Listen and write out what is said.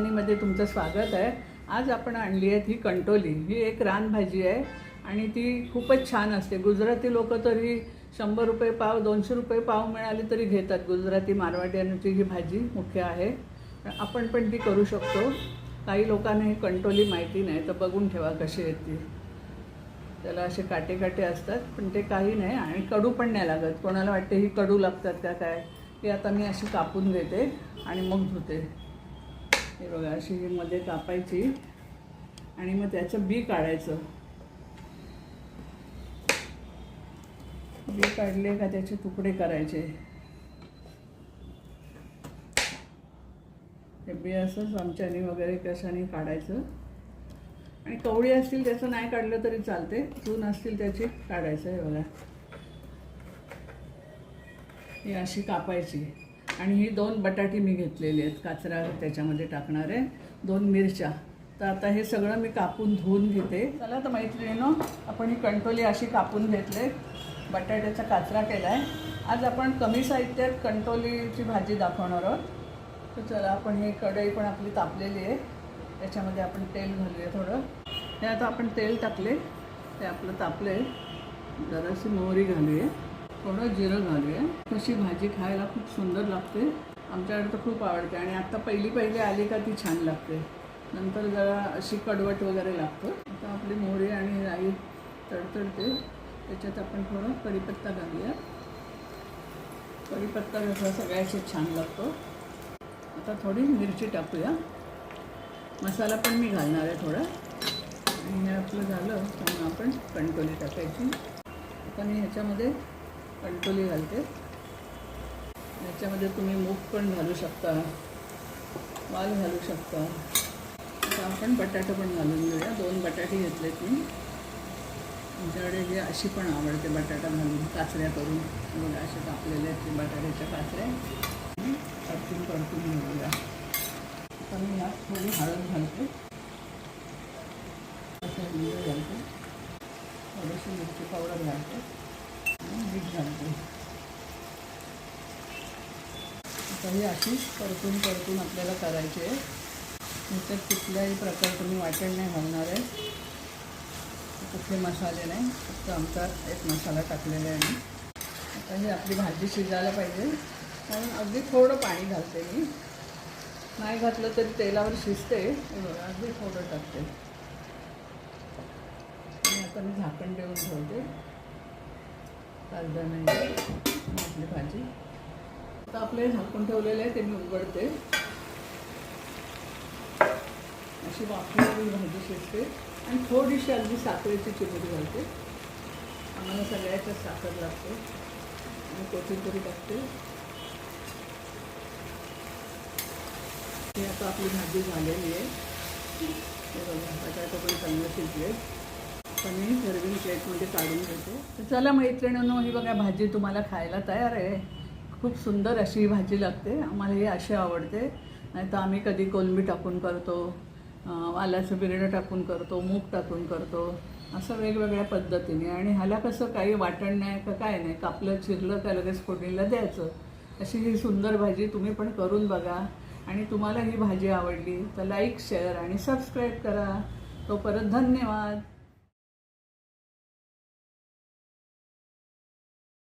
कहाणीमध्ये तुमचं स्वागत आहे। आज आपण आणली आहे ही कंटोली। ही एक रानभाजी आहे आणि ती खूपच छान असते। गुजराती लोक तरी 100 रुपये पाव 200 रुपये पाव मिळाले तरी घेतात। गुजराती मारवाड्यांची ही भाजी मुख्य आहे। आपण पण ती करू शकतो। काही लोकांना ही कंटोली माहिती नाही, तर बघून ठेवा कशी येते। त्याला असे काटे काटे असतात, पण ते काही नाही आणि कडू पण नाही लागत। कोणाला वाटते ही कडू लागतात का काय, ती आता मी अशी कापून घेते आणि मग धुते। हे बघा, अशी मध्ये कापायची आणि मग त्याचं बी काढायचं। बी काढले का त्याचे तुकडे करायचे। हे बी असंच आमच्याने वगैरे कशाने काढायचं आणि कवळी असतील त्याचं नाही काढलं तरी चालते, चून असतील त्याची काढायचं। हे बघा, ही अशी कापायची आणि ही 2 बटाटी मी घेतलेली आहेत, काचरा त्याच्यामध्ये टाकणार आहे, 2 मिरच्या। तर आता हे सगळं मी कापून धुवून घेते। चला तर मैत्रिणींनो, आपण ही कंटोली अशी कापून घेतले, बटाट्याचा काचरा केला आहे। आज आपण कमी साहित्यात कंटोलीची भाजी दाखवणार आहोत। तर चला, आपण ही कढई पण आपली तापलेली आहे, त्याच्यामध्ये आपण तेल घालूया थोडं। हे आता आपण तेल टाकले, ते आपलं तापले, जराशी मोहरी घालूया, थोडं जिरं घालूया। कशी भाजी खायला खूप सुंदर लागते, आमच्याकडे तर खूप आवडते आणि आत्ता पहिली आली का ती छान लागते, नंतर जरा अशी कडवट वगैरे लागतं। आता आपली मोहरी आणि राई तडतडते, त्याच्यात आपण थोडं कढीपत्ता घालूया। कढीपत्ता कसा सगळ्याशी छान लागतो। आता थोडी मिरची टाकूया, मसाला पण मी घालणार आहे थोडा। आणि हे आपलं झालं तर मग आपण कंटोली टाकायची। आता मी ह्याच्यामध्ये कंटोली घालते। ह्याच्यामध्ये तुम्ही मूग पण घालू शकता, वाल घालू शकता। आता आपण बटाटा पण घालून घेऊया। 2 बटाटे घेतलेत मी, आमच्याकडे हे अशी पण आवडते, बटाटा घालून काचऱ्या करून। बघा, असे कापलेले आहेत बटाट्याच्या काचऱ्या, परतून घेऊया। आता मी यात थोडी हळद घालते, असं मिरची घालते, थोडीशी मिरची पावडर घालते आणि मीठ घालते। आता ही अशी परतून आपल्याला करायची आहे। ह्याच्यात कुठल्याही प्रकार तुम्ही वाटण नाही घालणार आहे, कुठले मसाले नाही, फक्त आमचा एक मसाला टाकलेला आहे मी। आता ही आपली भाजी शिजायला पाहिजे, कारण अगदी थोडं पाणी घालते मी, नाही घातलं तरी तेलावर शिजते। हे बघा, अगदी थोडं टाकते आणि आता मी झाकण देऊन ठेवते 5-10 मिनिटं आपली भाजी। आता आपले झाकून ठेवलेले आहे, ते मी उघडते। अशी वाफलेली भाजी शिजते आणि थोडीशी अगदी साखरेची चिमूट घालते, आम्हाला सगळ्याच्याच साखर लागते, आणि कोथिंबीर टाकते। ही आता आपली भाजी झालेली आहे। हे बघा, बटाटा पण चांगलं शिजले। पण मी सर्विंग प्लेटमध्ये काढून घेते। तर चला मैत्रिणींनो, ही बघा भाजी तुम्हाला खायला तयार आहे। खूप सुंदर अशी ही भाजी लागते, आम्हाला ही अशी आवडते। नाही तर आम्ही कधी कोलंबी टाकून करतो, वालाचं बिरडं टाकून करतो, मूग टाकून करतो, असं वेगवेगळ्या पद्धतीने। आणि ह्याला कसं काही वाटण नाही का काय नाही, कापलं चिरलं का लगेच फोडणीला द्यायचं। अशी ही सुंदर भाजी तुम्ही पण करून बघा। आणि तुम्हाला ही भाजी आवडली तर लाईक, शेअर आणि सबस्क्राईब करा। तो परत धन्यवाद।